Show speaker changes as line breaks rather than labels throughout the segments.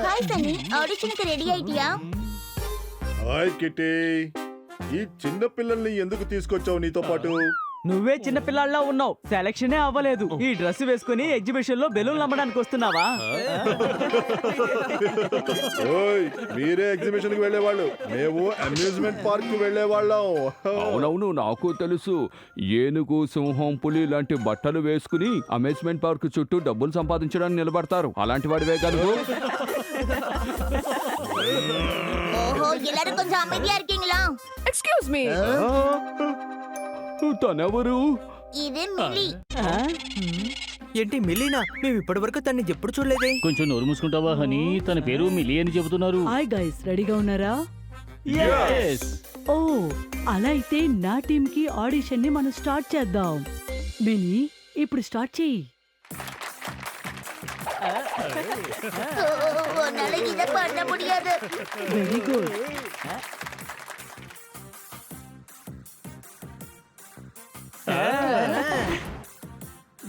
Hi Sunny, ఆడిషన్కి ready అయిటియా?
Hi Kitty, ఈ చిన్న పిల్లల్ని ఎందుకు తీసుకొచ్చావు నీతో పాటు?
నువ్వే చిన్న పిల్లాళ్ళ ఉన్నావు, సెలక్షనే అవ్వలేదు. ఈ డ్రెస్ వేసుకుని ఎగ్జిబిషన్ లో బెలూన్లు అమ్మడానికి వస్తున్నావా?
ఓయ్, మీరే ఎగ్జిబిషన్ కి వెళ్లేవాళ్ళు, మేము అమ్యూజ్మెంట్ పార్క్ కి వెళ్లేవాళ్ళం.
అవునవును, నాకు తెలుసు. ఏనుగు, సింహం, పులి లాంటి బట్టలు వేసుకుని అమ్యూజ్మెంట్ పార్క్ చుట్టూ డబ్బులు సంపాదించడానికి నిలబడతారు. అలాంటి వాడివే కనుక.
ఓహో, எல்லாரும் கொஞ்சம் அமைதியா இருக்கீங்களா?
Excuse me.
తనెవరు?
ఇది మిలి.
ఏంటి మిలీనా? మేము ఇప్పటి వరకు తన్ని ఎప్పుడు చూడలేదే.
కొంచెం నోరు మూసుకుంటావా హనీ? తన పేరు మిలి అని చెబుతున్నారు.
హాయ్ గైస్, రెడీగా ఉన్నారా?
Yes.
ఓ, అలా అయితే నా టీమ్ కి ఆడిషన్ ని మనం స్టార్ట్ చేద్దాం. మినీ, ఇప్పుడు స్టార్ట్ చెయ్యి.
உன்னால இத பண்ண முடியாது.
Very good.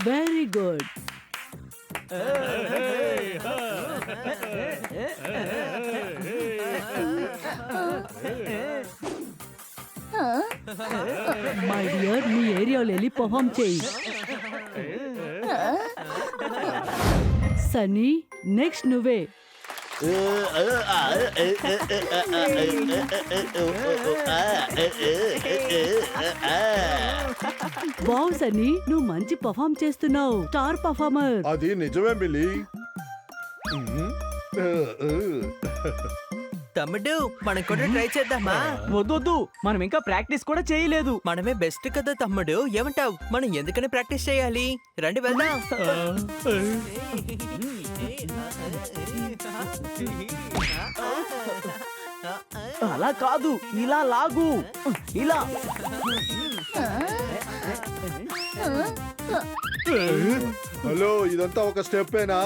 Very good. My dear, నీ ఏరియాలో వెళ్ళి పర్ఫామ్ చేయి. సన్నీ, నెక్స్ట్ నువ్వే. వావ్ సన్నీ, నువ్వు మంచి పర్ఫామ్ చేస్తున్నావు. Star performer.
అది నిజమే మిలి.
తమ్ముడు, మనం కూడా ట్రై చేద్దామా?
వద్దొద్దు, మనం ఇంకా ప్రాక్టీస్ కూడా చేయలేదు.
మనమే బెస్ట్ కదా తమ్ముడు, ఏమంటావ్? మనం ఎందుకని ప్రాక్టీస్ చేయాలి? రండి వెళ్దాం.
అలా కాదు, ఇలా లాగు. ఇలా.
హలో, ఇదంతా ఒక స్టెప్పేనా?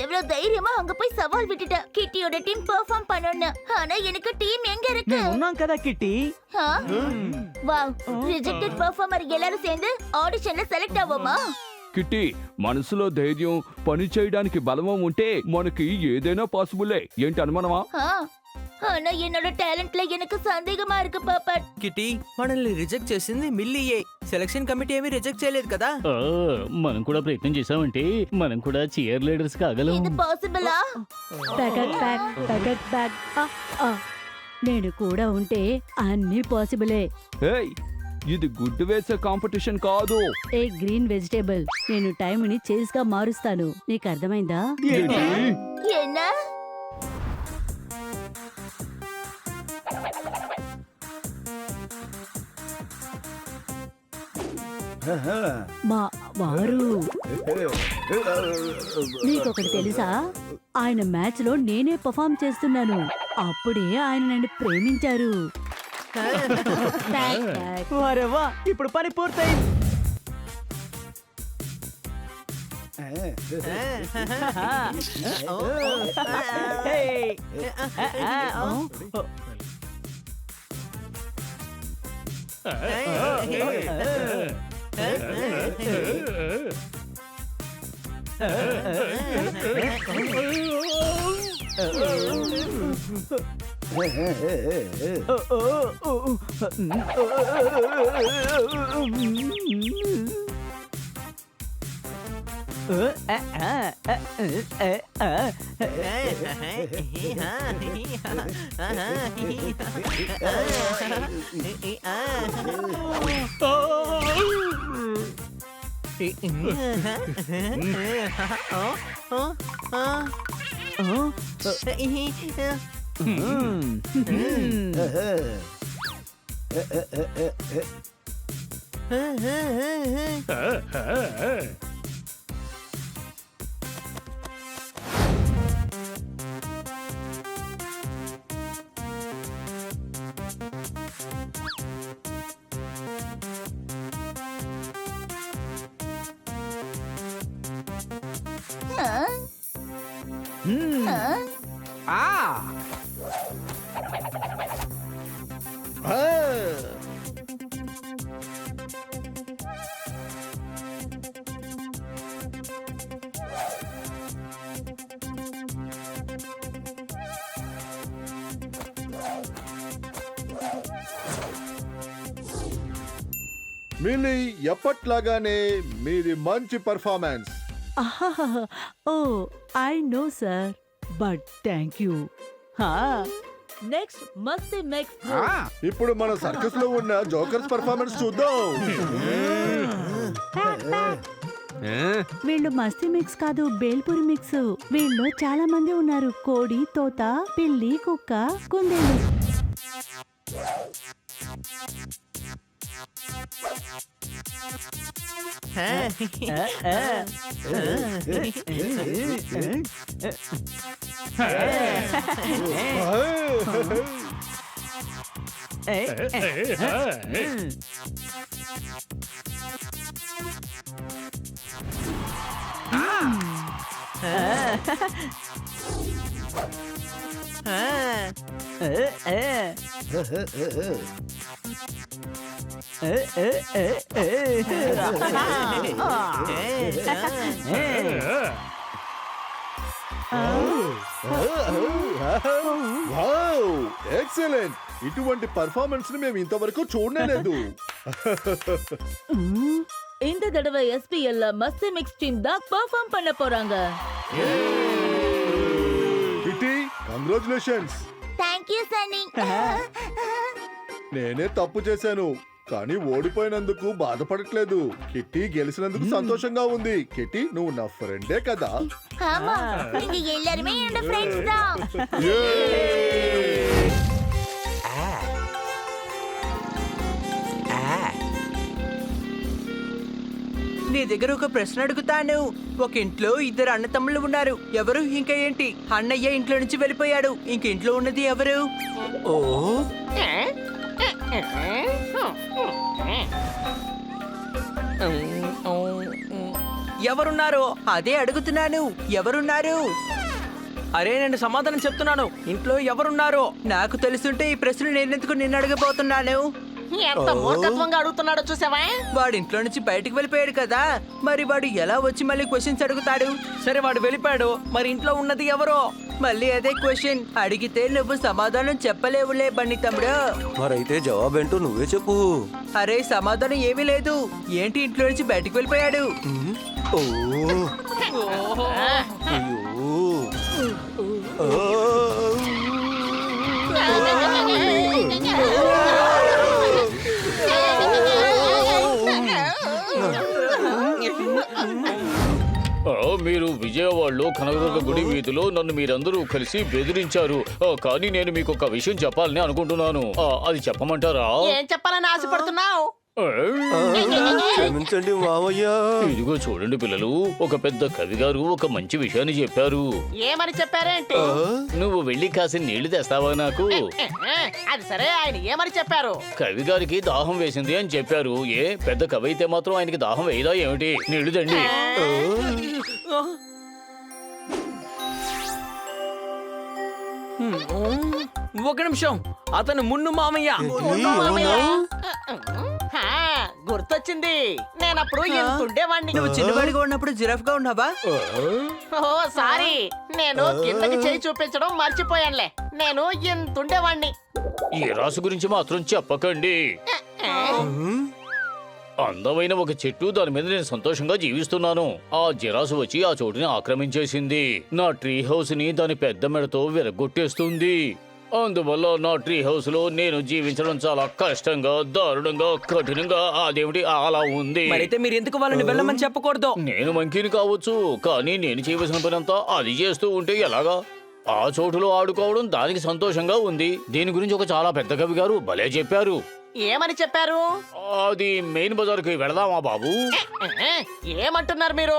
எவ்வளவு தைரியமா அங்க போய் சவால் விட்டுட்ட. கிட்டியோட டீம் பெர்ஃபார்ம் பண்ணனும். ஆனா எனக்கு டீம் எங்க இருக்கு?
మేము ఉన్నాం కదా కిట్టి.
వావ్, రిజెక్టెడ్ పర్ఫార్మర్ எல்லாரும் சேர்ந்து ఆడిషన్ல సెలెక్ట్ అవ్వమా?
కిట్టి, మనసులో ధైర్యం, పని చేయడానికి బలవం ఉంటే మనకి ఏదైనా పాసిబులే. ఏంటి అనుమానమా?
ஆனா என்னோட టాలెంట్ல எனக்கு సందేహமா இருக்கு పాపా.
కిటి, మనల్ని రిజెక్ట్ చేసింది మిల్లీయే. సెలక్షన్ కమిటీ ఏమీ రిజెక్ట్ చేయలేదు కదా.
మనం కూడా ప్రయత్నం చేసామంటే మనం కూడా చీర్ లీడర్స్ కాగలం.
ఇది పాసిబులా?
నేను కూడా ఉంటే అన్ని పాసిబులే.
ఏయ్, ఇది గుడ్డు వేసే కాంపిటీషన్ కాదు.
ఏ గ్రీన్ వెజిటేబుల్, నేను టైం ని చేజ్ గా మారుస్తాను. నీకు అర్థమైందా?
என்ன?
మా వారు, నీకొకటి తెలుసా? ఆయన మ్యాచ్ లో నేనే పర్ఫామ్ చేస్తున్నాను. అప్పుడే ఆయన నన్ను ప్రేమించారు.
వరేవా, ఇప్పుడు పని పూర్తయింది.
మిల్లీ ఎప్పట్లాగానే మీది మంచి పర్ఫార్మెన్స్.
ఆహాహాహా. Oh I know sir, but thank you. Next మస్తీ నెక్స్ట్
ఇప్పుడు మన సర్కస్ లో ఉన్న జోకర్స్ పర్ఫార్మెన్స్ చూద్దాం.
వీళ్ళు మస్తీ మిక్స్ కాదు, బేల్పూరి మిక్స్. వీళ్ళు చాలా మంది ఉన్నారు. కోడి, తోత, పిల్లి, కుక్క, కుందేలు.
ఎక్సలెంట్. ఇటువంటి పర్ఫార్మెన్స్ ని మేము ఇంతవరకు చూడలేదు.
இந்த தடவை SPL மஸ்தி மிக்ஸ் டீம் தான் பெர்ஃபார்ம் பண்ண போறாங்க.
Kitty, congratulations.
థాంక్యూ సన్నీ.
నేనే తప్పు చేశాను, కానీ ఓడిపోయినందుకు బాధపడట్లేదు. కిట్టి గెలిచినందుకు సంతోషంగా ఉంది. కిట్టి, నువ్వు నా ఫ్రెండే కదా.
ஆமா, நீங்க எல்லாரும் என்னோட ஃப்ரெண்ட்ஸ் தான்.
నీ దగ్గర ఒక ప్రశ్న అడుగుతాను. ఒక ఇంట్లో ఇద్దరు అన్నతమ్ముళ్ళు ఉన్నారు. ఎవరు ఇంకా ఏంటి? అన్నయ్య ఇంట్లో నుంచి వెళ్ళిపోయాడు. ఇంక ఇంట్లో ఉన్నది ఎవరు? ఓ ఎవరున్నారు? అదే అడుగుతున్నాను. ఎవరున్నారు? అరే, నేను సమాధానం చెప్తున్నాను. ఇంట్లో ఎవరున్నారు? నాకు తెలుసుంటే ఈ ప్రశ్న నేనెందుకు నిన్ను అడగబోతున్నాను.
ఎంత మూర్ఖత్వంగా అడుగుతున్నాడో చూసావా?
వాడు ఇంట్లో నుంచి బయటికి వెళ్ళిపోయాడు కదా, మరి వాడు ఎలా వచ్చి మళ్ళీ క్వశ్చన్స్ అడుగుతాడు? సరే, వాడు వెళ్ళిపోయాడు, మరి ఇంట్లో ఉన్నది ఎవరో? మళ్ళీ అదే క్వశ్చన్ అడిగితే నువ్వు సమాధానం చెప్పలేవులే బండి తమ్ముడు.
మరైతే జవాబేంటో నువ్వే చెప్పు.
అరే, సమాధానం ఏమీ లేదు. ఏంటి ఇంట్లో నుంచి బయటికి వెళ్ళిపోయాడు?
ఓ అయ్యో.
మీరు విజయవాడలో కనకదుర్గ గుడి వీధిలో నన్ను మీరందరూ కలిసి బెదిరించారు. కానీ నేను మీకు ఒక విషయం చెప్పాలని అనుకుంటున్నాను. అది చెప్పమంటారా?
ఏం చెప్పాలని ఆశపడుతున్నావు?
క్షమించండి మావయ్య.
ఇదిగో చూడండి పిల్లలు, ఒక పెద్ద కవి గారు ఒక మంచి విషయాన్ని చెప్పారు.
ఏమని చెప్పారేంటి?
నువ్వు వెళ్ళి కాసిన నీళ్లు తెస్తావా నాకు?
అది సరే, ఆయన ఏమని చెప్పారు?
కవి గారికి దాహం వేసింది అని చెప్పారు. ఏ పెద్ద కవి అయితే మాత్రం ఆయనకి దాహం వేయదా ఏమిటి? నీళ్లు తండి.
ఒక నిమిషం, అతను మున్ను మామయ్య.
గుర్తొచ్చింది, నేనప్పుడు ఎంత ఉండేవాడిని.
నువ్వు చిన్నవాడిగా ఉన్నప్పుడు జిరాఫ్ గా ఉన్నావా?
ఓ సారీ, నేను కిందకి చేయి చూపించడం మర్చిపోయానులే. నేను ఎంత ఉండేవాడిని.
ఈ రాసు గురించి మాత్రం చెప్పకండి. అందమైన ఒక చెట్టు, దాని మీద నేను సంతోషంగా జీవిస్తున్నాను. ఆ జిరాసు వచ్చి ఆ చోటుని ఆక్రమించేసింది. నా ట్రీ హౌస్ ని దాని పెద్ద మెడతో విరగొట్టేస్తుంది. అందువల్ల నా ట్రీ హౌస్ లో నేను జీవించడం చాలా కష్టంగా, దారుణంగా, కఠినంగా అదేమిటి అలా ఉంది.
మరైతే మీరు ఎందుకు వాళ్ళని వెళ్ళమని చెప్పకూడదు?
నేను మంకీని కావచ్చు, కానీ నేను చేయవలసిన పనంతా అది చేస్తూ ఉంటే ఎలాగా? ఆ చోటులో ఆడుకోవడం దానికి సంతోషంగా ఉంది. దీని గురించి ఒక చాలా పెద్ద కవి గారు భలే చెప్పారు.
ఏమని చెప్పారు?
అది మెయిన్ బజార్కి వెళదామా బాబు?
ఏమంటున్నారు మీరు?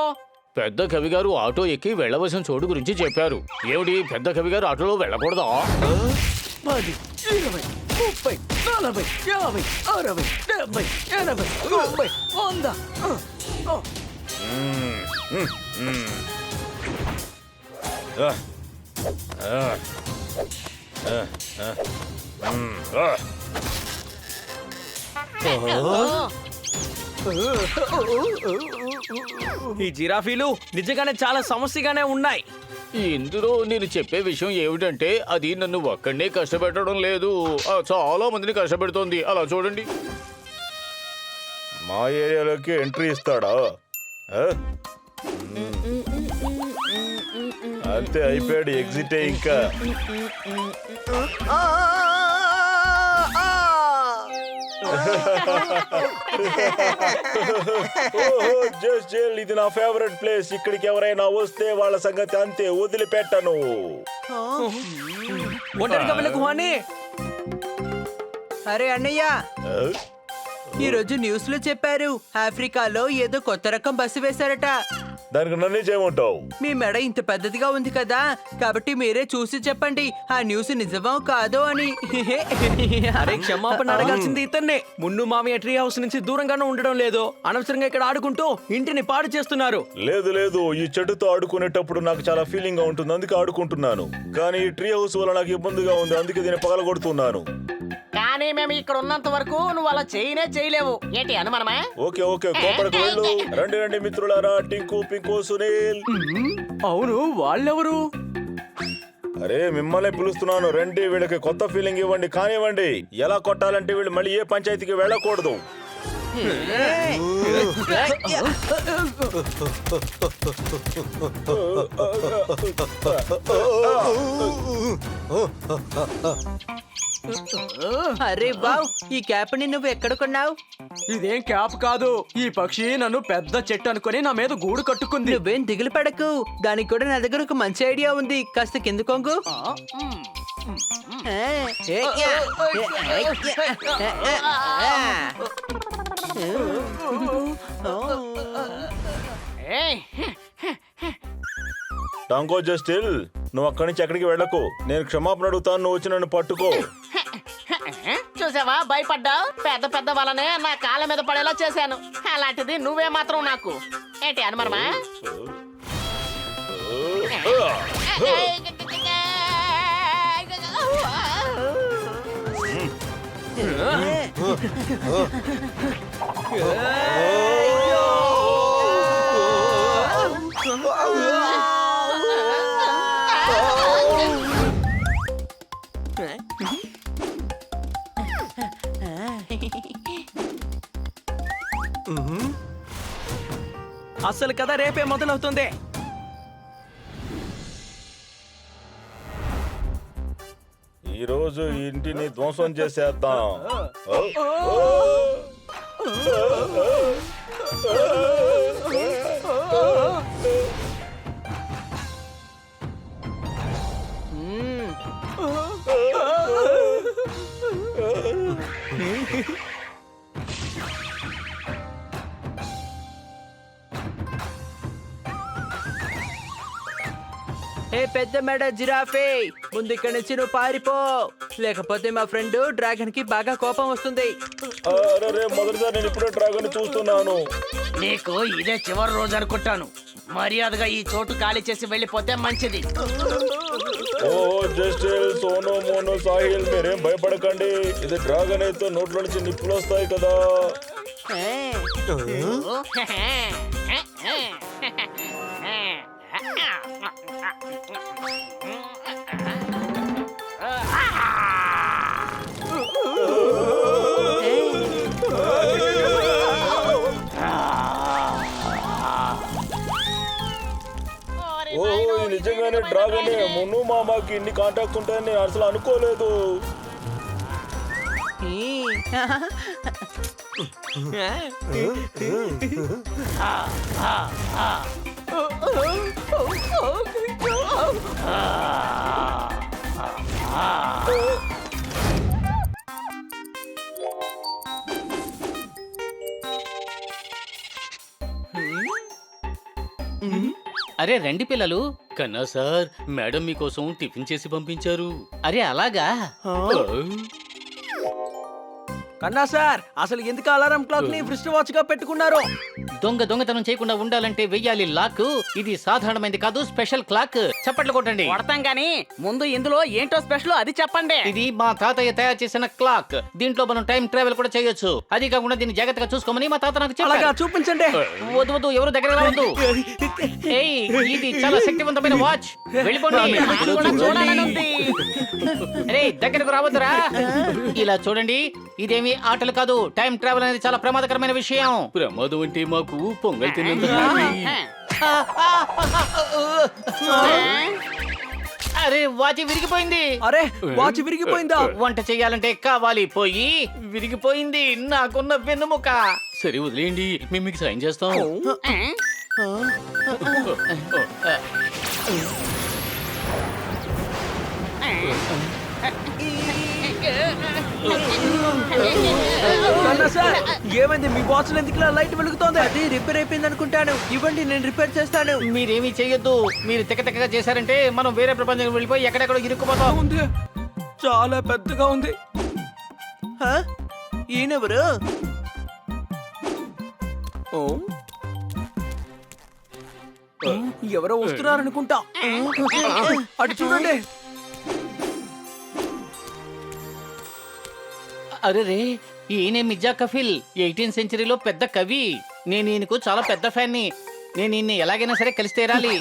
పెద్ద కవి గారు ఆటో ఎక్కి వెళ్ళవలసిన చోటు గురించి చెప్పారు. ఏమిటి, పెద్ద కవి గారు ఆటోలో వెళ్ళకూడదా?
10, 20, 30, 40, 50, 60, 70, 80, 90, 100. ఈ జిరాఫీలు నిజంగానే చాలా సమస్యగానే ఉన్నాయి.
ఇందులో నేను చెప్పే విషయం ఏమిటంటే అది నన్ను ఒక్కడే కష్టపెట్టడం లేదు, చాలా మందిని కష్టపెడుతోంది. అలా చూడండి.
మా ఏరియాలోకి ఎంట్రీ ఇస్తాడా ఆ? అంతే అయిపోయాడు, ఎగ్జిటే ఇంకా. జస్ట్ జైల్, ఇది నా ఫేవరెట్ ప్లేస్. ఇక్కడికి ఎవరైనా వస్తే వాళ్ళ సంగతి అంతే, వదిలిపెట్టను.
ఒంటరిగా వెళ్ళకు అని. అరే అన్నయ్య,
ఆ?
ఈ రోజు న్యూస్ లో చెప్పారు ఆఫ్రికాలో ఏదో కొత్త రకం బస్సు వేశారట.
దానికి నన్నే చేయమంటావు?
మీ మెడ ఇంత పెద్దదిగా ఉంది కదా, కాబట్టి మీరే చూసి చెప్పండి ఆ న్యూస్ నిజమో కాదో అని.
అరే క్షమాపణ అడగాల్సింది ఇతన్నే. మున్ను మామయ్య ట్రీ హౌస్ నుంచి దూరంగానే ఉండడం లేదు, అనవసరంగా ఇక్కడ ఆడుకుంటూ ఇంటిని పాడు చేస్తున్నారు.
లేదు లేదు, ఈ చెట్టుతో ఆడుకునేటప్పుడు నాకు చాలా ఫీలింగ్ గా ఉంటుంది, అందుకే ఆడుకుంటున్నాను. కానీ ఈ ట్రీ హౌస్ వల్ల నాకు ఇబ్బందిగా ఉంది, అందుకే దీన్ని పగలగొడుతున్నాను.
కానీ మేము ఇక్కడ ఉన్నంత వరకు నువ్వు అలా చేయలేవు. ఏంటి అనుమానమా?
ఓకే ఓకే, కోపడకు వెళ్ళు. రండి రండి మిత్రులారా, టింకు పింకు సునీల్.
అవును, వాళ్ళెవరు?
అరే మిమ్మల్ని పిలుస్తున్నాను, రండి. వీళ్ళకి కొత్త ఫీలింగ్ ఇవ్వండి, కానివ్వండి. ఎలా కొట్టాలంటే వీళ్ళు మళ్ళీ ఏ పంచాయతీకి వెళ్ళకూడదు.
అరే బావ్, ఈ క్యాప్ ని నువ్వు ఎక్కడ కొన్నావు?
ఇదేం క్యాప్ కాదు, ఈ పక్షి నన్ను పెద్ద చెట్టు అనుకుని నా మీద గూడు కట్టుకుంది.
నువ్వేం దిగులు పడకు, దానికి కూడా నా దగ్గర ఒక మంచి ఐడియా ఉంది. కాస్త కింద కొంగు.
ఏయ్,
టాంకో జస్టిల్, నువ్వు అక్కడి నుంచి ఎక్కడికి వెళ్ళకు. నేను క్షమాపణ అడుగుతాను, నువ్వు వచ్చి నన్ను పట్టుకో.
చూసావా, భయపడ్డావు. పెద్ద పెద్ద వాళ్ళనే నా కాళ్ళ మీద పడేలా చేశాను. అలాంటిది నువ్వే మాత్రం నాకు ఏంటి అనుమానమా?
అసలు కథ రేపే మొదలవుతుంది.
ఈ రోజు ఈ ఇంటిని ధ్వంసం చేసేద్దాం.
ఏ పెద్ద మెడ జిరాఫే, ముందు ఇక్కడి నుంచి నువ్వు పారిపో, లేకపోతే మా ఫ్రెండ్ డ్రాగన్ కి బాగా కోపం వస్తుంది.
అరే మొదటిసారి నేను ఇప్పుడే డ్రాగన్ చూస్తున్నాను.
నీకు ఇదే చివరి రోజు అనుకుంటాను. మర్యాదగా ఈ చోటు ఖాళీ చేసి వెళ్ళిపోతే మంచిది.
ఓ జస్టిల్, సోను మోను సాహిల్, మీరేం భయపడకండి. ఇది డ్రాగన్ అయితే నోట్లో నుంచి నిప్పులు వస్తాయి కదా. ఓ నిజంగానే డ్రాగన్. మున్ను మామకి ఇన్ని కాంటాక్ట్స్ ఉంటాయని నేను అసలు అనుకోలేదు.
అరే రండి పిల్లలు. కన్నా సార్, మేడం మీకోసం టిఫిన్ చేసి పంపించారు. అరే అలాగా?
కన్నా సార్, అసలు ఎందుకు అలారం క్లాక్ ని రిస్ట్ వాచ్ గా పెట్టుకున్నారు?
దొంగతనం చేయకుండా ఉండాలంటే వెయ్యాలి లాక్. ఇది సాధారణమైనది కాదు, స్పెషల్ క్లాక్. చప్పట్లు కొట్టండి.
కొడతాం గానీ ముందు ఇందులో ఏంటో స్పెషల్ అది చెప్పండి.
ఇది మా తాతయ్య తయారు చేసిన క్లాక్. దీంట్లో మనం టైం ట్రావెల్ కూడా చేయొచ్చు. అది కాకుండా దీన్ని జాగ్రత్తగా చూసుకోమని మా తాత నాకు
అలాగా
చెప్పారు.
చూపించండి.
వద్దు వద్దు, ఎవరు దగ్గర రావద్దు. ఏయ్, ఇది చాలా శక్తివంతమైన వాచ్. వెళ్ళిపోండి.
నాకు కూడా చూడాలని ఉంది.
అరే దగ్గరకు రావద్దురా. ఇలా చూడండి, ఇదేమి
ఇవేమి ఆటలు కాదు. టైం ట్రావెల్ అనేది చాలా ప్రమాదకరమైన విషయం. ప్రమాదం అంటే మాకు పొంగల్ తిన్నందుకు. అరే వాచి విరిగిపోయింది.
అరే వాచ్ విరిగిపోయిందా?
వంట చెయ్యాలంటే కావాలి పోయి. విరిగిపోయింది నాకున్న వెన్నుముక. సరే వదిలేయండి, మేము మీకు సాయం చేస్తాం.
కన్నా సార్, ఏమైంది? మీ వాచ్ ఎందుకు ఇలా లైట్ వెలుగుతోంది?
అది రిపేర్ అయిపోయింది అనుకుంటాను. ఇవ్వండి, నేను రిపేర్ చేస్తాను.
మీరేమీ చెయ్యొద్దు. మీరు తెగగా చేశారంటే మనం వేరే ప్రపంచం వెళ్ళిపోయి ఎక్కడెక్కడో ఇరుక్కుపోతాం.
ఉంది, చాలా పెద్దగా ఉంది.
హ? ఈయనెవరు?
ఓ, ఎవరో వస్తున్నారనుకుంటా. అటు చూడండి.
అరే రే, ఈయనే మిర్జా కఫిల్, 18th సెంచరీలో పెద్ద కవి. నేను ఈయనకు చాలా పెద్ద ఫ్యాన్ని. నేను ఈయన్ని ఎలాగైనా సరే కలిసి తీరాలి.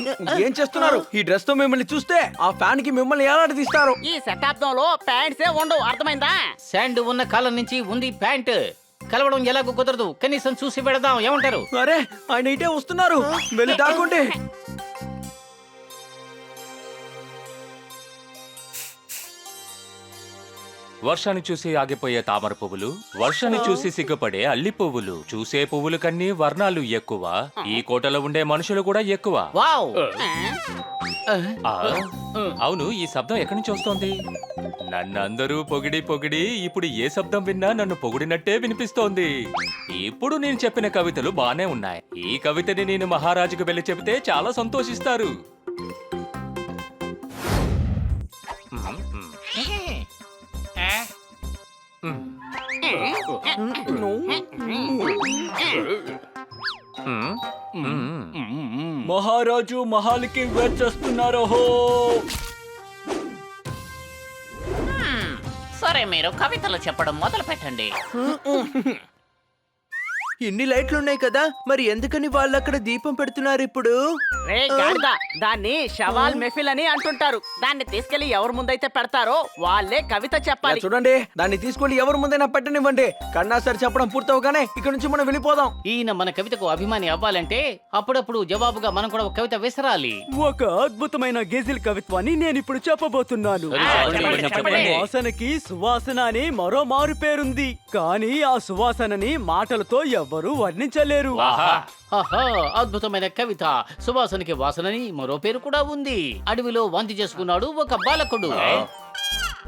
ఏం చేస్తున్నారు? ఈ డ్రెస్ తో మిమ్మల్ని చూస్తే ఆ ఫ్యాన్ కి మిమ్మల్ని ఎలా తీస్తారు?
ఈ శతాబ్దంలో ప్యాంట్సే ఉండవు, అర్థమైందా? శాండ్ ఉన్న కాలం నుంచి ఉంది ప్యాంట్. కలవడం ఎలాగో కుదరదు, కనీసం చూసి పెడదాం. ఏమంటారు?
అరే ఆయన ఇటే వస్తున్నారు, వెళ్ళి దాక్కోండి.
వర్షాన్ని చూసి ఆగిపోయే తామర పువ్వులు, వర్షాన్ని చూసి సిగ్గుపడే అల్లి పువ్వులు. చూసే పువ్వుల కన్నీ వర్ణాలు ఎక్కువ, ఈ కోటలో ఉండే మనుషులు కూడా ఎక్కువ.
వావ్!
ఆ, అవును, ఈ శబ్దం ఎక్కడి నుంచి వస్తోంది? నన్ను అందరూ పొగిడి పొగిడి ఇప్పుడు ఏ శబ్దం విన్నా నన్ను పొగిడినట్టే వినిపిస్తోంది. ఇప్పుడు నేను చెప్పిన కవితలు బానే ఉన్నాయి. ఈ కవితని నేను మహారాజుకు వెళ్ళి చెబితే చాలా సంతోషిస్తారు.
మహారాజు మహాల్కి వచ్చేస్తున్నారు.
సరే, మీరు కవితలు చెప్పడం మొదలు పెట్టండి.
ఇన్ని లైట్లు ఉన్నాయి కదా, మరి ఎందుకని వాళ్ళు అక్కడ దీపం పెడుతున్నారు ఇప్పుడు?
రే గాడిద, దాన్ని షవాల్ మెహఫిల్ అని అంటుంటారు. దాన్ని తీసుకెళ్లి ఎవరి ముందైతే పెడతారో వాళ్ళే కవిత చెప్పాలి.
చూడండి, దాన్ని తీసుకెళ్లి ఎవరి ముందైనా పెట్టనివ్వండి. కన్నా సార్ చెప్పడం పూర్తవగానే ఇక్కడ నుంచి మనం వెళ్ళిపోదాం.
ఈయన మన కవితకు అభిమాని అవ్వాలంటే అప్పుడప్పుడు జవాబుగా మనం కూడా ఒక కవిత విసరాలి.
ఒక అద్భుతమైన గేజిల్ కవిత్వాన్ని నేను ఇప్పుడు చెప్పబోతున్నాను. వాసనకి సువాసన అని మరో మారు పేరుంది, కానీ ఆ సువాసనని మాటలతో ఎవ్వరూ వర్ణించలేరు.
ఆహా, అద్భుతమైన కవిత. సువాసనకి వాసనని మరో పేరు కూడా ఉంది. అడవిలో వాంతి చేసుకున్నాడు ఒక బాలకుడు.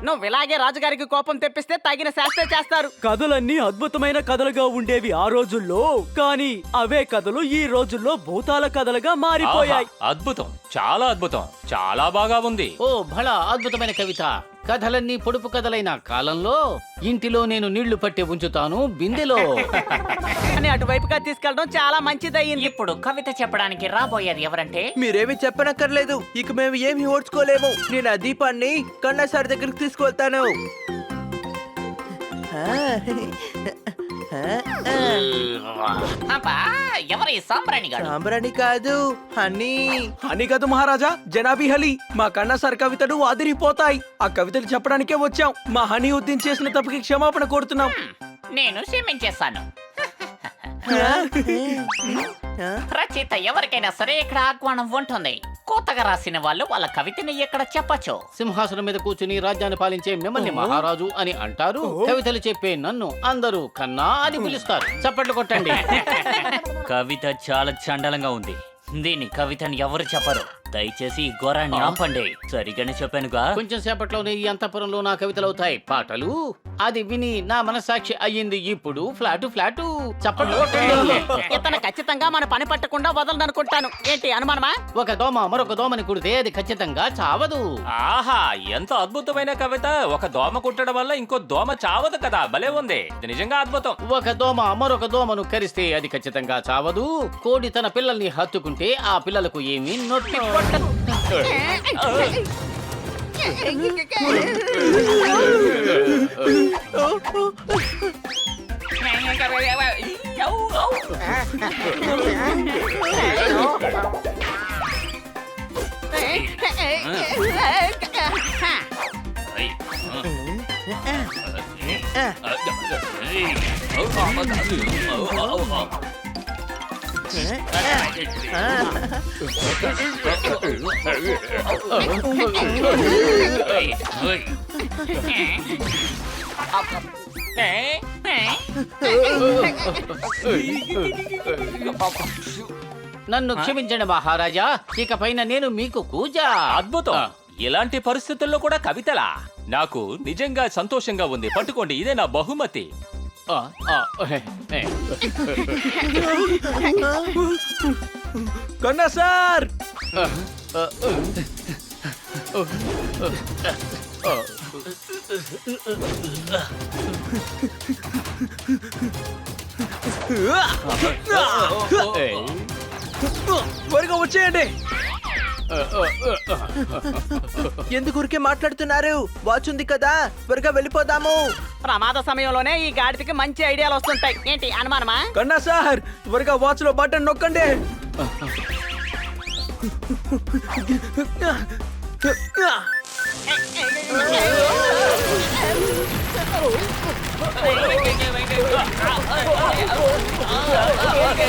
నువ్వు ఇలాగే రాజుగారికి కోపం తెప్పిస్తే తగిన శాస్త్ర చేస్తారు.
కథలన్నీ అద్భుతమైన కథలుగా ఉండేవి ఆ రోజుల్లో, కానీ అవే కథలు ఈ రోజుల్లో భూతాల కథలుగా మారిపోయాయి.
అద్భుతం, చాలా అద్భుతం, చాలా బాగా ఉంది.
ఓ భళ అద్భుతమైన కవిత. కథలన్నీ పొడుపు కథలైన కాలంలో ఇంటిలో నేను నీళ్లు పట్టి ఉంచుతాను బిందెలో అని అటువైపుగా తీసుకెళ్ళడం చాలా మంచిదయ్యింది. ఇప్పుడు కవిత చెప్పడానికి రాబోయేది ఎవరంటే?
మీరేమి చెప్పనక్కర్లేదు, ఇక మేము ఏమి ఓడ్చుకోలేము. నేను ఆ దీపాన్ని కన్నా సార్ దగ్గరికి తీసుకువెళ్తాను.
ఎవరి సాంబ్రాణి గారు?
సాంబ్రాణి కాదు, హనీ.
అని కాదు మహారాజా, జనాబీ హలి. మా కన్నా సార్ కవితలు అదిరిపోతాయి. ఆ కవితలు చెప్పడానికే వచ్చాం. మా హనీ ఉద్దీన్ చేసిన తప్పుకి క్షమాపణ కోరుతున్నాం.
నేను క్షమించేస్తాను. రచయిత ఎవరికైనా సరే ఇక్కడ ఆహ్వానం ఉంటుంది. కొత్తగా రాసిన వాళ్ళు వాళ్ళ కవితని ఎక్కడ చెప్పచ్చు. సింహాసనం మీద కూర్చుని రాజ్యాన్ని పాలించే మిమ్మల్ని మహారాజు అని అంటారు. కవితలు చెప్పే నన్ను అందరూ కన్నా అని పిలుస్తారు. చప్పట్లు కొట్టండి.
కవిత చాలా చండలంగా ఉంది. దీని కవితని ఎవరు చెప్పరు. దయచేసి ఈ ఘోరాన్ని ఆపండి. సరిగానే చెప్పానుగా.
కొంచెం సేపట్లోనే ఈ అంతఃపురంలో నా కవితలు అవుతాయి. పాటలు అది విని నా మనసాక్షి అయ్యింది. ఇప్పుడు ఫ్లాటు చప్పట్లు కొట్టండి. ఇతను ఖచ్చితంగా మన పని పట్టకుండా వదలననుకుంటాను. ఏంటి అనుమానమా? ఒక దోమ మరొక దోమని కుడితే అది ఖచ్చితంగా చావదు.
ఆహా, ఎంత అద్భుతమైన కవిత. ఒక దోమ కుట్టడం వల్ల ఇంకో దోమ చావదు కదా, భలే ఉంది. ఇది నిజంగా అద్భుతం.
ఒక దోమ మరొక దోమను కరిస్తే అది ఖచ్చితంగా చావదు. కోడి తన పిల్లల్ని హత్తుకుంటే ఆ పిల్లలకు ఏమీ నొప్పి పట్టదు. నన్ను క్షమించండి మహారాజా, ఇక పైన నేను మీకు కూజా.
అద్భుతం. ఇలాంటి పరిస్థితుల్లో కూడా కవితలా? నాకు నిజంగా సంతోషంగా ఉంది. పట్టుకోండి, ఇదే నా బహుమతి.
కన్నా సార్, త్వరగా వచ్చేయండి.
ఎందుకు ఊరికే మాట్లాడుతున్నారు? వాచ్ ఉంది కదా, త్వరగా వెళ్ళిపోదాము.
ప్రమాద సమయంలోనే ఈ గాడిదకి మంచి ఐడియాలు వస్తుంటాయి. ఏంటి అనుమానమా?
కన్నా సార్, త్వరగా వాచ్ లో బటన్ నొక్కండి.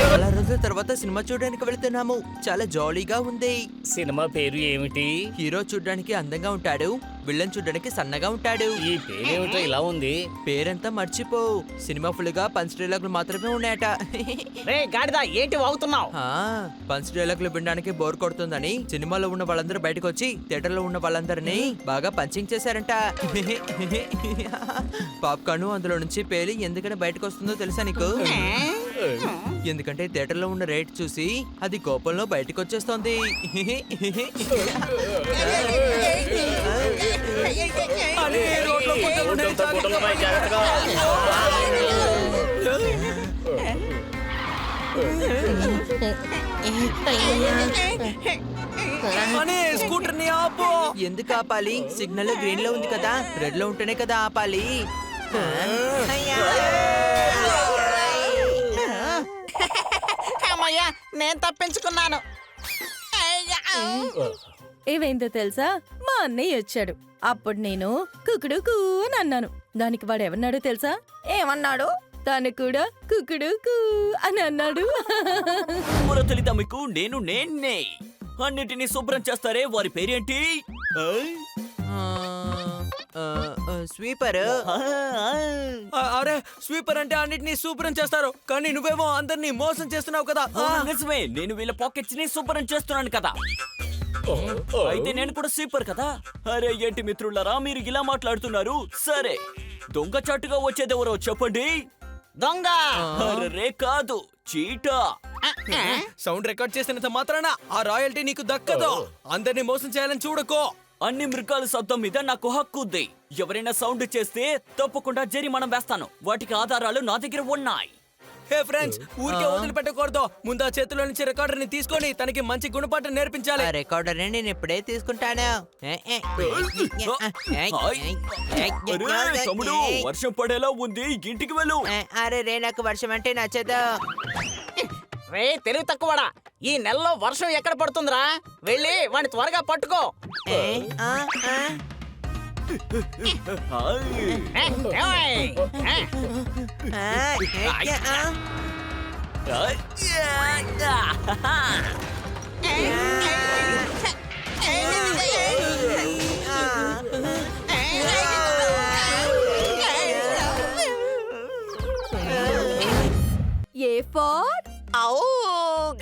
చాలా రోజుల తర్వాత సినిమా చూడడానికి వెళ్తున్నాము. చాలా జాలీగా ఉంది.
సినిమా పేరు ఏమిటి?
హీరో చూడడానికి అందంగా ఉంటాడు, విలన్ చూడడానికి సన్నగా ఉంటాడు.
ఈ పేరేమిటో ఇలా ఉంది?
పేరంతా మర్చిపో. సినిమా ఫుల్ గా పంచ్ డైలాగులు మాత్రమే ఉన్నాయట.
రే గాడిద, ఏంటి వాగుతున్నావు?
పంచ్ డైలాగులు వినడానికి బోర్ కొడుతుందని సినిమాలో ఉన్న వాళ్ళందరూ బయటకు వచ్చి థియేటర్ లో ఉన్న వాళ్ళందరినీ బాగా పంచింగ్ చేశారంట. పాప్కార్న్ అందులో నుంచి పేలి ఎందుకని బయటకు వస్తుందో తెలుసా నీకు? ఎందుకంటే థియేటర్ లో ఉన్న రేట్ చూసి అది కోపంలో బయటకు వచ్చేస్తోంది.
స్కూటర్ ని ఆపు.
ఎందుకు ఆపాలి? సిగ్నల్ గ్రీన్ లో ఉంది కదా, రెడ్ లో ఉంటేనే కదా ఆపాలి.
అమ్మయ్యా, నేను తప్పించుకున్నాను.
ఏమైందో తెలుసా? మా అన్నయ్య వచ్చాడు. అప్పుడు నేను కుకుడు కూ అని అన్నాను. దానికి వాడు ఏమన్నాడో తెలుసా? ఏమన్నాడు? తను కూడా కుకుడు కూ అని అన్నాడు.
తమికు నేను నేన్నే అన్నిటినీ శుభ్రం చేస్తారే, వారి పేరేంటి?
స్వీపర్.
అరే, స్వీపర్ అంటే అన్నిటినీ శుభ్రం చేస్తారు, కానీ నువ్వేమో అందరినీ మోసం చేస్తున్నావు కదా.
నిజమే, నేను వీళ్ళ పాకెట్స్ ని శుభ్రం చేస్తున్నాను కదా. అయితే నేను కూడా స్వీపర్ కదా. అరే ఏంటి మిత్రులారా, మీరు ఇలా మాట్లాడుతున్నారు? సరే, దొంగచాటుగా వచ్చేదెవరో చెప్పండి.
దొంగ?
అరే కాదు, చీటా.
సౌండ్ రికార్డ్ చేసినంత మాత్రాన ఆ రాయల్టీ నీకు దక్కదు. అందరినీ మోసం చేయాలని చూడకో.
అన్ని మృగాల శబ్దం మీద నాకు హక్కు ఉంది. ఎవరైనా సౌండ్ చేస్తే తప్పకుండా జరిమానం వేస్తాను. వాటికి ఆధారాలు నా దగ్గర ఉన్నాయి.
హే ఫ్రెండ్స్, ఊరికే వదిలిపెట్టకూడదు. ముందు ఆ చేతిలో నుంచి రికార్డర్ ని తీసుకొని తనకి మంచి గుణపాఠం నేర్పించాలి.
రికార్డర్ నేను ఇప్పుడే తీసుకుంటాను.
అరే తమ్ముడు, వర్షం పడేలా ఉంది, ఇంటికి వెళ్ళు.
అరే రే, నాకు వర్షం అంటే నచ్చదు.
రే తెలివి తక్కువడా, ఈ నెలలో వర్షం ఎక్కడ పడుతుందిరా? వెళ్ళి వాడిని త్వరగా పట్టుకో.
A for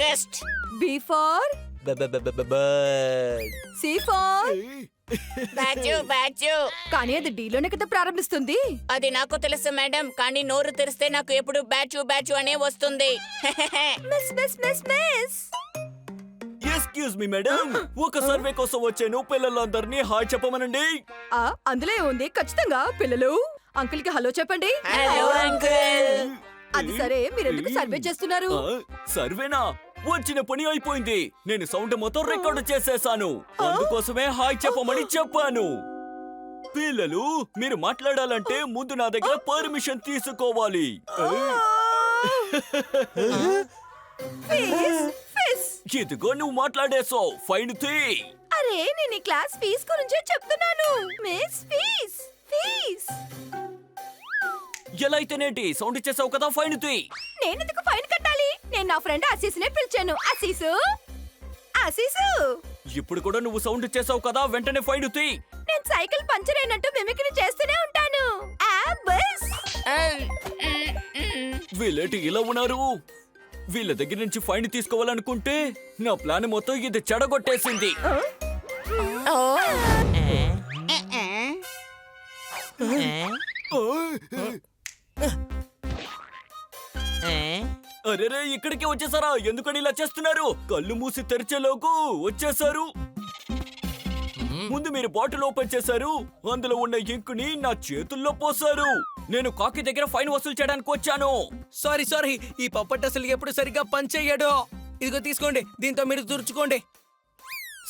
guest.
B for C for
batch.
కానీ అది D లోనే కదా ప్రారంభిస్తుంది.
అది నాకు తెలుసు మేడం, కానీ నోరు తెరిస్తే నాకు ఎప్పుడు బ్యాచు అనే వస్తుంది.
Miss miss miss miss.
Excuse me madam, ఒక సర్వే కోసం వచ్చాను. పిల్లలందరినీ హాయ్ చెప్పమనండి.
అందులో ఏముంది? ఖచ్చితంగా పిల్లలు అంకుల్ కి హలో చెప్పండి.
Hello uncle.
అది సరే, మీరెందుకు సర్వే చేస్తున్నారు?
సర్వేనా? వచ్చిన పని అయిపోయింది. నేను సౌండ్ మొత్తం రికార్డు చేసేసాను. అందుకోసమే హాయ్ చెప్పమని చెప్పాను. పిల్లలు, మీరు మాట్లాడాలంటే ముందు నా దగ్గర పర్మిషన్ తీసుకోవాలి. ఇదిగో నువ్వు మాట్లాడేసావు, ఫైన్ తీ.
అరే, నేను ఈ క్లాస్ ఫీజు గురించే చెప్తున్నాను. Miss fees.
ఎలా అయితేనేంటి, సౌండ్ చేసావు కదా, ఫైన్ తీ.
నేనెందుకు ఫైన్ కట్టాలి? నేను నా ఫ్రెండ్ ఆశీస్నే పిలిచాను. ఆశీసు, ఆశీసు.
ఇప్పుడు కూడా నువ్వు సౌండ్ చేసావు కదా, వెంటనే ఫైన్ తీ.
నేను సైకిల్ పంచర్ అయినట్టు మిమిక్రీ చేస్తూనే ఉంటాను. బస్.
వీళ్ళేంటి ఇలా ఉన్నారు? వీళ్ళ దగ్గర నుంచి ఫైన్ తీసుకోవాలనుకుంటే నా ప్లాన్ మొత్తం ఇది చెడగొట్టేసింది. అరేరే, ఇక్కడికి వచ్చేసారా? ఎందుకని ఇలా చేస్తున్నారు? కళ్ళు మూసి తెరిచేలోకు వచ్చేసారు. ముందు మీరు బాటిల్ ఓపెన్ చేశారు, అందులో ఉన్న ఇంకుని నా చేతుల్లో పోసారు. నేను కాకి దగ్గర ఫైన్ వసూలు చేయడానికి వచ్చాను.
సారీ, ఈ పప్పట్ అసలు ఎప్పుడు సరిగ్గా పనిచేయడు. ఇదిగో తీసుకోండి, దీంతో మీరు తుడుచుకోండి.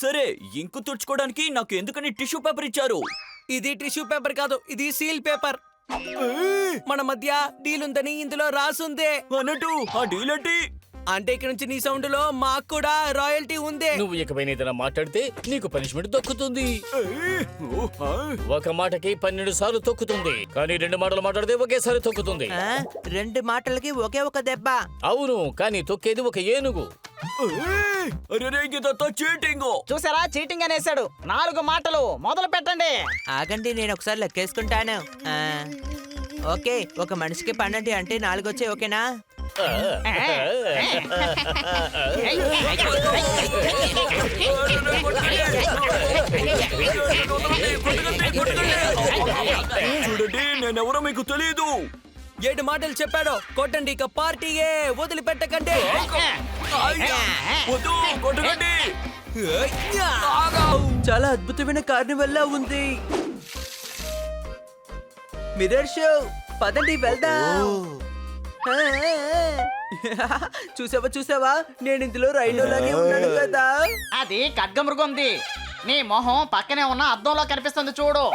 సరే, ఇంకు తుడుచుకోవడానికి నాకు ఎందుకని టిష్యూ పేపర్ ఇచ్చారు?
ఇది టిష్యూ పేపర్ కాదు, ఇది సీల్ పేపర్. మన మధ్య డీల్ ఉందని ఇందులో రాసుందే.
అన్నట్టు ఆ డీల్ ఏంటి?
అంటే ఇక్కడ నుంచి నీ సౌండ్ లో మాకు కూడా రాయల్టీ ఉంది.
నువ్వు ఇకపైన ఏదైనా మాట్లాడితే నీకు పనిష్మెంట్ దక్కుతుంది. ఒక మాటకి 12 సార్లు తొక్కుతుంది, కానీ 2 మాటలు మాట్లాడితే ఒకేసారి తొక్కుతుంది.
2 మాటలకి ఒకే ఒక దెబ్బ.
అవును, కానీ తొక్కేది ఒక ఏనుగు.
చూసారా, చీటింగ్ అనేసాడు. 4 మాటలు మొదలు పెట్టండి.
ఆగండి, నేను ఒకసారి లెక్కేసుకుంటాను. ఓకే, ఒక మనిషికి 12 అంటే 4 వచ్చాయి. ఓకేనా?
చూడండి, నేనెవరో మీకు తెలియదు.
7 మాటలు చెప్పాడు. కొట్టండి, ఇక పార్టీయే, వదిలిపెట్టకండి.
వద్దు, కొట్టకండి.
చాలా అద్భుతమైన కార్నివల్ ఉంది. మిర్రర్ షో, పదండి వెళ్దాం. చూసావా, నేను ఇందులో రైనోలాగే ఉన్నాను కదా.
అది ఖడ్గమృగంది. నీ మొహం పక్కనే ఉన్న అద్దంలో కనిపిస్తుంది చూడు.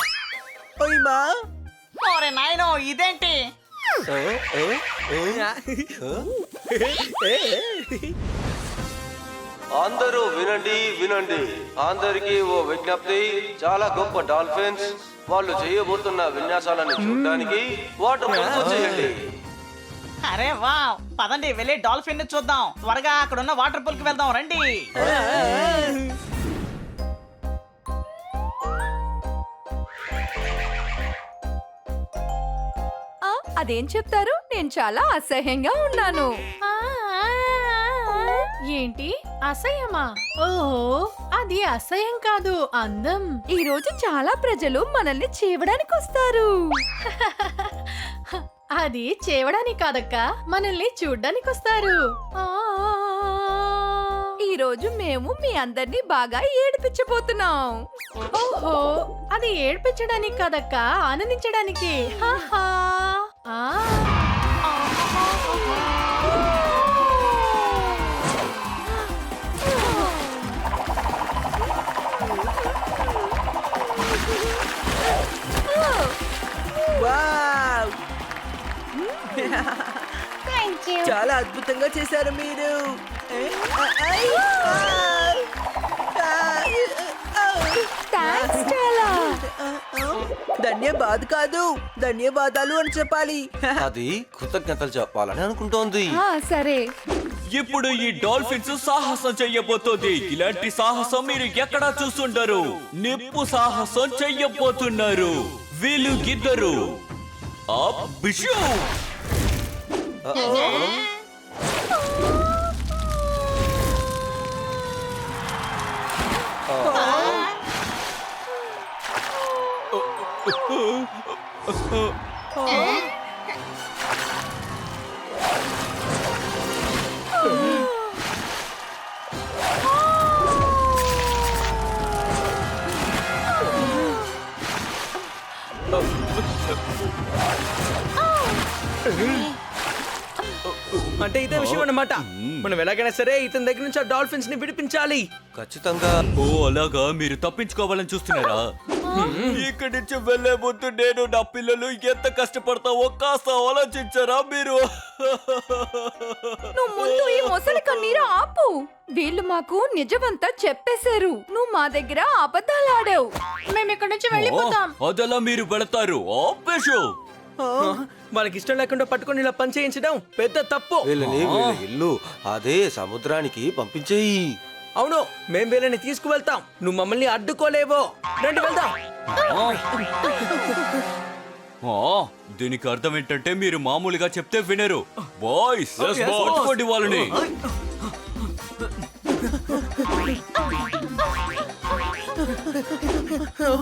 ఓయమ్మా.
ఓరే నాయనో, ఇదేంటి?
అందరూ వినండి, అందరికీ ఓ విజ్ఞప్తి. చాలా గొప్ప డాల్ఫిన్స్, వాళ్ళు చేయబోతున్న విన్యాసాలను చూడడానికి వాటర్ వచ్చేయండి.
అరే వా, పదండి వెళ్ళి డాల్ఫిన్ ని చూద్దాం. త్వరగా అక్కడ ఉన్న వాటర్ పూల్ కి వెళ్దాం, రండి.
అదేం చెప్తారు? నేను చాలా అసహ్యంగా ఉన్నాను.
ఏంటి అసహ్యమా? ఓహో, అది అసహ్యం కాదు, అందం.
ఈ రోజు చాలా ప్రజలు మనల్ని చేవడానికి వస్తారు.
అది చేవడానికి కాదక్క, మనల్ని చూడ్డానికి వస్తారు.
ఈ రోజు మేము మీ అందరినీ బాగా ఏడిపించబోతున్నాం.
ఓహో, అది ఏడ్పించడానికి కాదక్క, ఆనందించడానికి. హాహా.
చాలా అద్భుతంగా చేశారు మీరు. ధన్యవాద్ కాదు, ధన్యవాదాలు అని చెప్పాలి.
అది కృతజ్ఞతలు చెప్పాలని అనుకుంటోంది.
సరే,
ఇప్పుడు ఈ డాల్ఫిన్స్ సాహసం చెయ్యబోతోంది. ఇలాంటి సాహసం మీరు ఎక్కడా చూస్తుండరు. నిప్పు సాహసం చెయ్యబోతున్నారు వీళ్ళు ఇద్దరు. బిషు
అంటే ఇదే విషయం అన్నమాట. మనం ఎలాగైనా సరే ఇతని దగ్గర నుంచి ఆ డాల్ఫిన్స్ ని విడిపించాలి.
ఖచ్చితంగా.
ఓ అలాగా, మీరు తప్పించుకోవాలని చూస్తున్నారా? ఇక్కడి నుంచి వెళ్లే ముందు నేను నా పిల్లలు ఎంత కష్టపడతావో కాస్త ఆలోచించారా మీరు?
నువ్వు ముందు ఈ మొసలి కన్నీరు ఆపు. వీళ్ళు మాకు నిజమంతా చెప్పేశారు. నువ్వు మా దగ్గర అబద్ధాలాడావు.
మేము ఇక్కడ నుంచి వెళ్ళిపోతాం.
అదలా మీరు వెళతారు. ఆపేషు.
వాళ్ళకి ఇష్టం లేకుండా పట్టుకొని ఇలా పని చేయించడం పెద్ద తప్పు.
వీళ్ళని వీళ్ళ ఇల్లు అదే సముద్రానికి పంపించేయి.
అవును, మేం వీళ్ళని తీసుకువెళ్తాం. నువ్వు మమ్మల్ని అడ్డుకోలేవో. రండి వెళ్దాం.
దీనికి అర్థం ఏంటంటే మీరు మామూలుగా చెప్తే వినరు. బాయ్స్ పట్టుకోండి వాళ్ళని.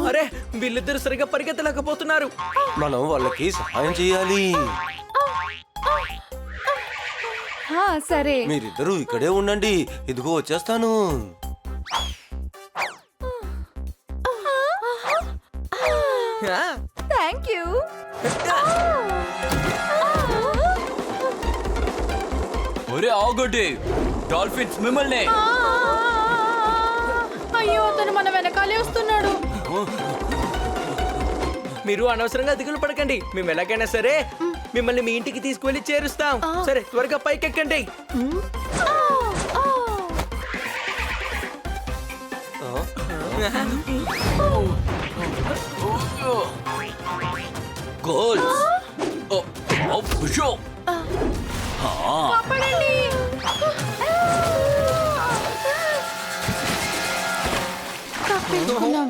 అరే, వీళ్ళిద్దరు సరిగా పరిగెత్తలేకపోతున్నారు.
మనం వాళ్ళకి సహాయం చేయాలి.
సరే.
మీరిద్దరూ ఇక్కడే ఉండండి, ఇదిగో వచ్చేస్తాను.
Thank you.
ఒరే ఆగండి, డాల్ఫిన్స్ మిమ్మల్ని.
అయ్యో, అతను మన వెనకాలే వస్తున్నాడు.
మీరు అనవసరంగా దిగులు పడకండి. మేము ఎలాగైనా సరే మిమ్మల్ని మీ ఇంటికి తీసుకువెళ్ళి చేరుస్తాం. సరే, త్వరగా పైకెక్కండి.
గర్ల్స్
కాపాడండి. తప్పించుకున్నాం.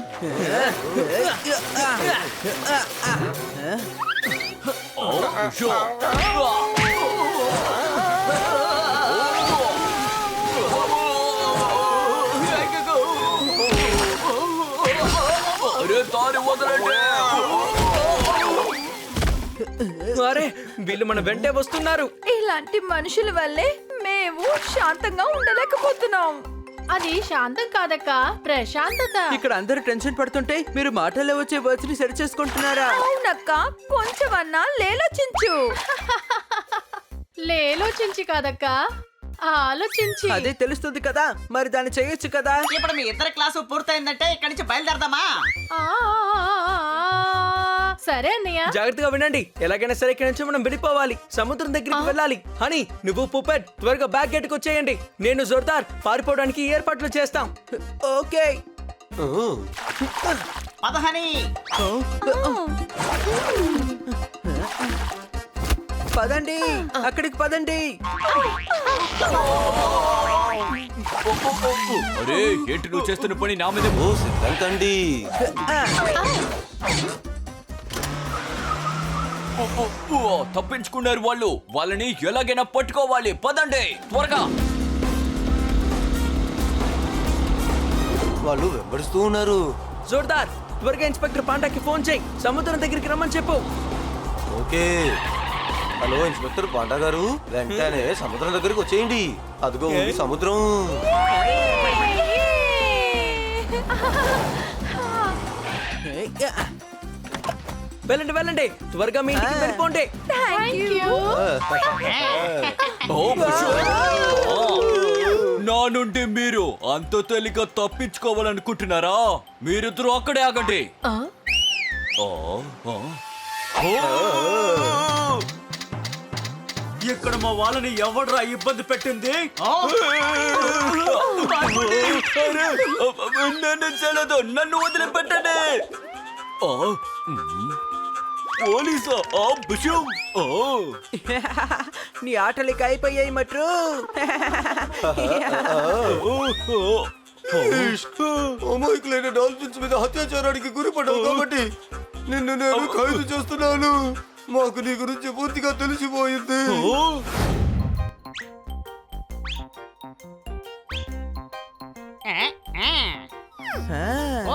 అరే, వీళ్ళు మన వెంటే వస్తున్నారు.
ఇలాంటి మనుషుల వల్లే మేము శాంతంగా ఉండలేకపోతున్నాం. అది శాంతం కాదక్క, ప్రశాంతత.
ఇక్కడ అందరూ టెన్షన్ పడుతుంటే మీరు మాటల్లో వచ్చే వర్డ్స్ ని సరి చేసుకుంటున్నారా?
అవునక్క, కొంచెమన్నా లేలోచించు. లేలోచించి కాదక్క, ఆలోచించి.
అదే తెలుస్తుంది కదా, మరి దాన్ని చేయొచ్చు కదా.
ఇప్పుడు మీ ఇద్దరు క్లాసు పూర్తయిందంటే ఇక్కడి నుంచి బయలుదేరదామా?
సరే అన్నయ్య.
జాగ్రత్తగా వినండి. ఎలాగైనా సరే ఇక్కడి నుంచి మనం వెళ్ళిపోవాలి. సముద్రం దగ్గరికి వెళ్ళాలి. హనీ, నువ్వు పుపెట్ త్వరగా బ్యాక్ గేట్కి వచ్చేయండి. నేను జోర్దార్ పారిపోవడానికి ఏర్పాట్లు చేస్తాం.
ఓకే.
పదహని.
పదండి, అక్కడికి పదండి.
అరే, ఏంటి నువ్వు చేస్తున్న పని నా మీద?
ఓ సిద్ధంతండి.
తప్పించుకున్నారు వాళ్ళు. వాళ్ళని ఎలాగైనా పట్టుకోవాలి. పదండి త్వరగా.
వాళ్ళు వెంబడిస్తూ ఉన్నారు.
జోర్దార్, త్వరగా ఇన్స్పెక్టర్ పాండాకి ఫోన్ చేయి. సముద్రం దగ్గరికి రమ్మని చెప్పు.
ఓకే. హలో ఇన్స్పెక్టర్ పాండా గారు, వెంటనే సముద్రం దగ్గరికి వచ్చేయండి. అదిగో ఉంది సముద్రం.
వెళ్ళండి వెళ్ళండి, త్వరగా మీ ఇంటికి వెళ్ళిపోండి.
నా నుండి మీరు అంత తేలిక తప్పించుకోవాలనుకుంటున్నారా? మీరిద్దరూ అక్కడే ఆగండి.
ఇక్కడ మా వాళ్ళని ఎవడ్రా ఇబ్బంది పెట్టింది?
నన్ను చెల్లదు, నన్ను వదిలిపెట్టండి. పోలీసా?
నీ ఆటలికి అయిపోయాయి మట్రు.
అమాయకులైన డాల్ఫిన్స్ మీద అత్యాచారానికి గురిపడ్డావు కాబట్టి నిన్ను నేను ఖైదు చేస్తున్నాను. మాకు నీ గురించి పూర్తిగా తెలిసిపోయింది.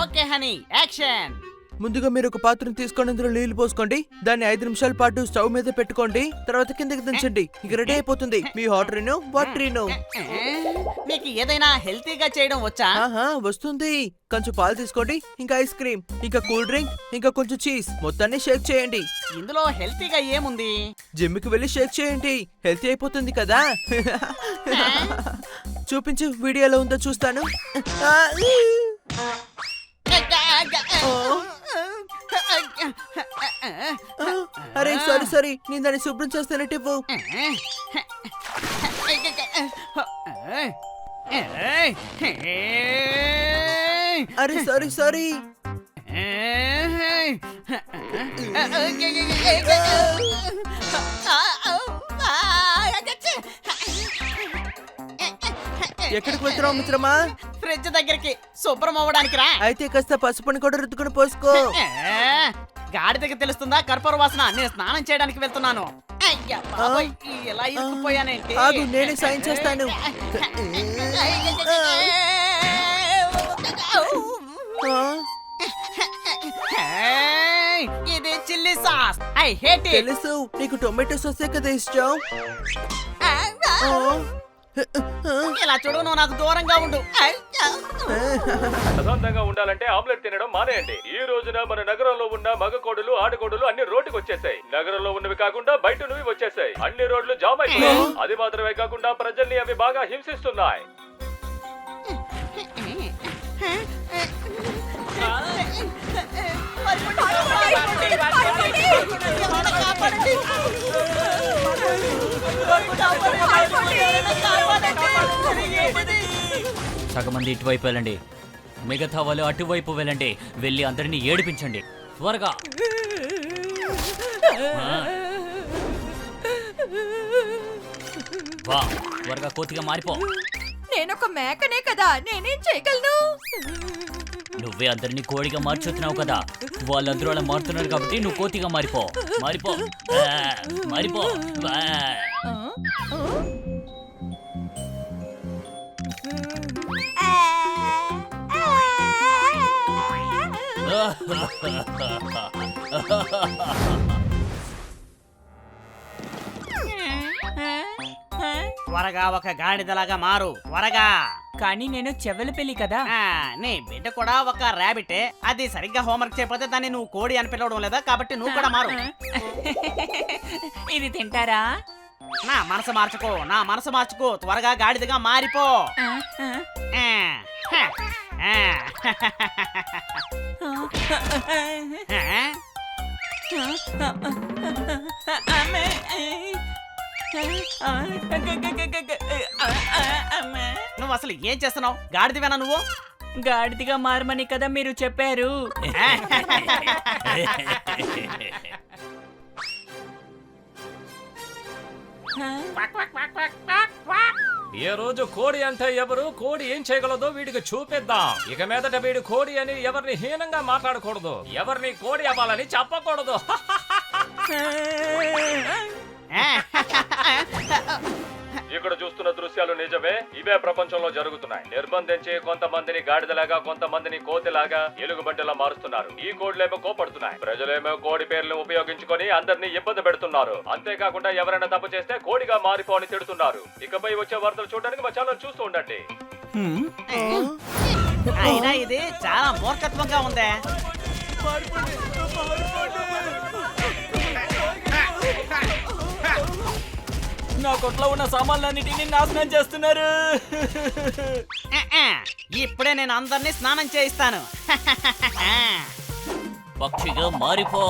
Okay honey, action.
ముందుగా మీరు ఒక పాత్రను తీసుకొని అందులో నీళ్లు పోసుకోండి. దాన్ని 5 నిమిషాల పాటు స్టవ్ మీద పెట్టుకోండి. తర్వాత కిందకి దించండి. ఇక రెడీ అయిపోతుంది మీ వాటర్ వాటర్.
మీకు ఏదైనా హెల్తీగా చేయడం వచ్చా?
వస్తుంది. కొంచెం పాలు తీసుకోండి, ఇంకా ఐస్ క్రీమ్, ఇంకా కూల్ డ్రింక్, ఇంకా కొంచెం చీజ్. మొత్తాన్ని షేక్ చేయండి.
ఇందులో హెల్తీగా ఏముంది?
జిమ్ కి వెళ్ళి షేక్ చేయండి, హెల్తీ అయిపోతుంది కదా. చూపించు, వీడియోలో ఉందో చూస్తాను. అరే సారీ, నేను దాన్ని శుభ్రం చేస్తానంటే ఇవ్వు. అరే సారీ. ఎక్కడికి వెళ్తున్నావు మిత్రమా?
ఫ్రిడ్జ్ దగ్గరికి శుభ్రం అవ్వడానికి రా.
అయితే కాస్త పసుపుని కూడా రుద్దుకుని పోసుకో.
గాడిదకి తెలుస్తుందా కర్పూర వాసన? నేను స్నానం చేయడానికి వెళ్తున్నాను. అయ్యా బాబోయ్, ఇలా ఇరుక్కుపోయానేంటి?
ఆగు, నేనే సాయం చేస్తాను.
ఇది chilli sauce. I hate it.
తెలుసు, నీకు టొమాటో సాసే కదా ఇష్టం.
ఇలా చూడు, నువ్వు నాకు దూరంగా ఉండు.
ప్రశాంతంగా ఉండాలంటే ఆమ్లెట్ తినడం మానేయండి. ఈ రోజున మన నగరంలో ఉన్న మగ కోడులు ఆడకోడులు అన్ని రోడ్డుకు వచ్చేసాయి. నగరంలో ఉన్నవి కాకుండా బయట నువ్వు వచ్చేసాయి. అన్ని రోడ్లు జామ్ అయిపోయాయి. అది మాత్రమే కాకుండా ప్రజల్ని అవి బాగా హింసిస్తున్నాయి.
సగం మంది ఇటువైపు వెళ్ళండి, మిగతా వాళ్ళు అటువైపు వెళ్ళండి. వెళ్ళి అందరినీ ఏడిపించండి త్వరగా. వా, త్వరగా కోతిగా మారిపో.
నేనొక మేకనే కదా, నేనేం చేయగలను?
నువ్వే అందరినీ కోడిగా మార్చుతున్నావు కదా. వాళ్ళందరూ అలా మారుతున్నారు కాబట్టి నువ్వు కోతిగా మారిపో. మారిపో, మారిపో.
త్వరగా ఒక గాడిదలాగా మారు, త్వరగా.
కానీ నేను చెవెల పెళ్లి కదా.
నీ బిడ్డ కూడా ఒక ర్యాబిటే. అది సరిగ్గా హోంవర్క్ చేయకపోతే దాన్ని నువ్వు కోడి అని పిలవడం లేదా, కాబట్టి నువ్వు కూడా మారు.
ఇది తింటారా?
నా మనసు మార్చుకో, నా మనసు మార్చుకో. త్వరగా గాడిదగా మారిపో. నువ్వు అసలు ఏం చేస్తున్నావు? గాడిదవేనా నువ్వు?
గాడిదిగా మారమని కదా మీరు చెప్పారు.
ఏ రోజు కోడి అంటే ఎవరు, కోడి ఏం చేయగలదో వీడికి చూపిద్దాం. ఇక మీదట వీడు కోడి అని ఎవరిని హీనంగా మాట్లాడకూడదు, ఎవరిని కోడి అవ్వాలని చెప్పకూడదు. ఇక్కడ చూస్తున్న దృశ్యాలు నిజమే, ఇవే ప్రపంచంలో జరుగుతున్నాయి. నిర్బంధించి కొంతమందిని గాడిదలాగా, కొంతమందిని కోతిలాగా, ఎలుగుబంటిలా మారుస్తున్నారు. ఈ కోడ్లేమో కోపడుతున్నాయి, ప్రజలేమో కోడి పేర్లను ఉపయోగించుకొని అందరినీ ఇబ్బంది పెడుతున్నారు. అంతేకాకుండా ఎవరైనా తప్పు చేస్తే కోడిగా మారిపోని తిడుతున్నారు. ఇకపై వచ్చే వార్తలు చూడడానికి మా ఛానల్ చూస్తూ ఉండండి.
అయినా ఇది చాలా మూర్ఖత్వంగా ఉందే.
నా కొట్లో ఉన్న సామాన్లన్నిటిని నాశనం చేస్తున్నారు.
ఇప్పుడే నేను అందరినీ స్నానం చేయిస్తాను.
పక్షిగా మారిపో.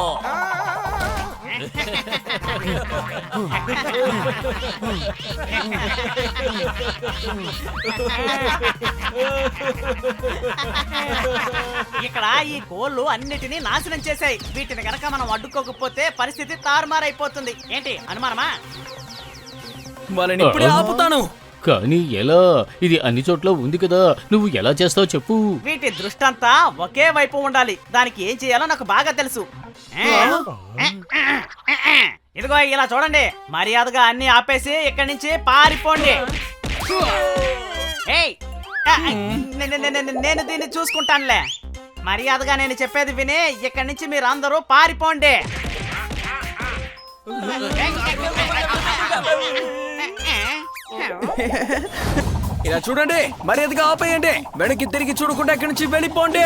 ఇక్కడ ఈ కోళ్ళు అన్నిటినీ నాశనం చేశాయి. వీటిని గనక మనం అడ్డుకోకపోతే పరిస్థితి తారుమారైపోతుంది. ఏంటి అనుమానమా?
వాళ్ళని ఇప్పుడే ఆపుతాను.
కానీ ఎలా? ఇది అన్ని చోట్ల ఉంది కదా, నువ్వు ఎలా చేస్తావు చెప్పు.
వీటి దృష్టంతా ఒకే వైపు ఉండాలి. దానికి ఏం చేయాలో నాకు బాగా తెలుసు. ఇదిగో ఇలా చూడండి, మర్యాదగా అన్ని ఆపేసి ఇక్కడి నుంచి పారిపోండి. ఏయ్, నేను దీన్ని చూసుకుంటానులే. మర్యాదగా నేను చెప్పేది విని ఇక్కడి నుంచి మీరు అందరూ పారిపోండి.
ఇలా చూడండి, మర్యాదగా ఆపేయండి. వెనక్కి తిరిగి చూడకుండా ఇక్కడి నుంచి వెళ్ళిపోండి.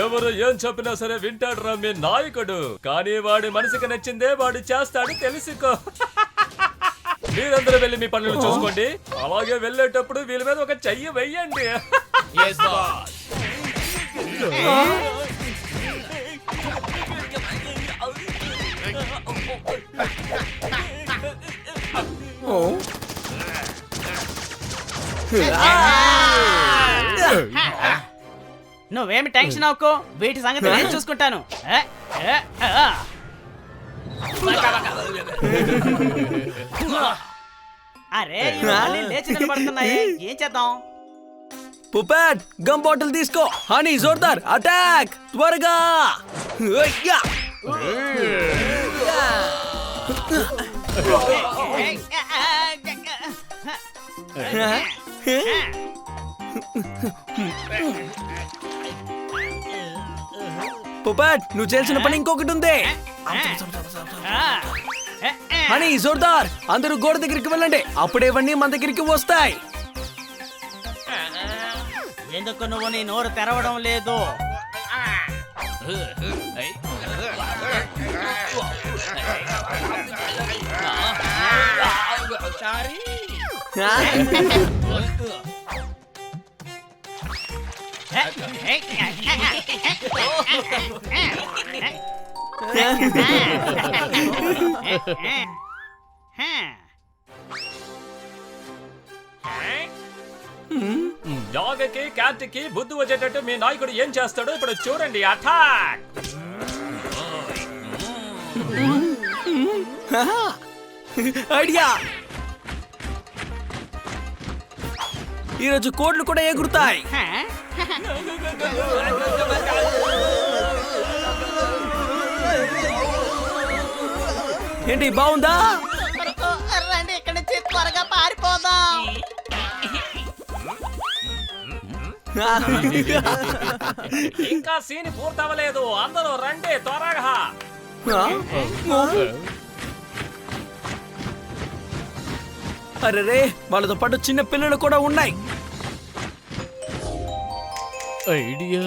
ఎవరు ఏం చెప్పినా సరే వింటాడు మీ నాయకుడు. కానీ వాడి మనసుకి నచ్చిందే వాడు చేస్తాడు, తెలుసుకో. మీరందరూ వెళ్ళి మీ పనులు చూసుకోండి. అలాగే వెళ్ళేటప్పుడు వీళ్ళ మీద ఒక చెయ్యి వెయ్యండి.
ఓ
నువ్వేమి టెన్షన్ అవ్వకు, వీటి సంగతి నేను చూసుకుంటాను. అరే ఇవి మళ్ళీ లేచి నిలబడుతున్నాయి, ఏం చేద్దాం?
పుపెట్ గమ్ బాటిల్ తీసుకో. హనీ జోర్దార్ అటాక్ త్వరగా. అయ్యా! పుపెట్ నువ్వు చేసిన పని ఇంకొకటి ఉంది. హనీ జోర్దార్ అందరూ గోడ దగ్గరికి వెళ్ళండి, అప్పుడే ఇవన్నీ మన దగ్గరికి వస్తాయి.
ఎందుకు నువ్వు నీ నోరు తెరవడం లేదు?
డాగ్కి క్యాట్కి బుద్ధి వచ్చేటట్టు మీ నాయకుడు ఏం చేస్తాడో ఇప్పుడు చూడండి. అటాక్!
ఐడియా! ఈరోజు కోడ్లు కూడా ఎగురుతాయి. ఏంటి బాగుందా?
రండి ఇక్కడ నుంచి త్వరగా పారిపోదాం.
ఇంకా సీన్ పూర్తవలేదు, అందరూ రండి త్వరగా.
అరే వాళ్ళతో పాటు చిన్న పిల్లలు కూడా ఉన్నాయి.
ఐడియా,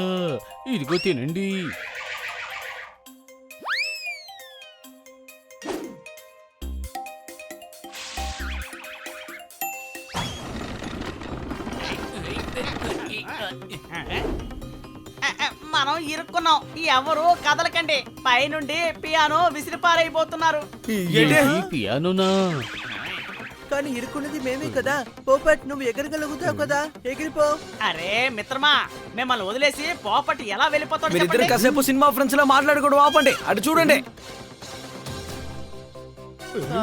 ఇదిగో తినండి.
మనం ఇరుక్కున్నాం, ఎవరు కదలకండి. పైనుండి పియానో విసిరిపారైపోతున్నారు.
పియానోనా?
కానీ ఇరుక్కున్నది మేమే కదా. పోపట్ నువ్వు ఎగరగలుగుతావు కదా, ఎగిరిపో.
అరే మిత్రమా, మిమ్మల్ని వదిలేసి పోపట్ ఎలా వెళ్ళిపోతాడు?
మీరిద్దరు కాసేపు సినిమా ఫ్రెండ్స్ లా మాట్లాడుకోవడం ఆపండి. అటు చూడండి.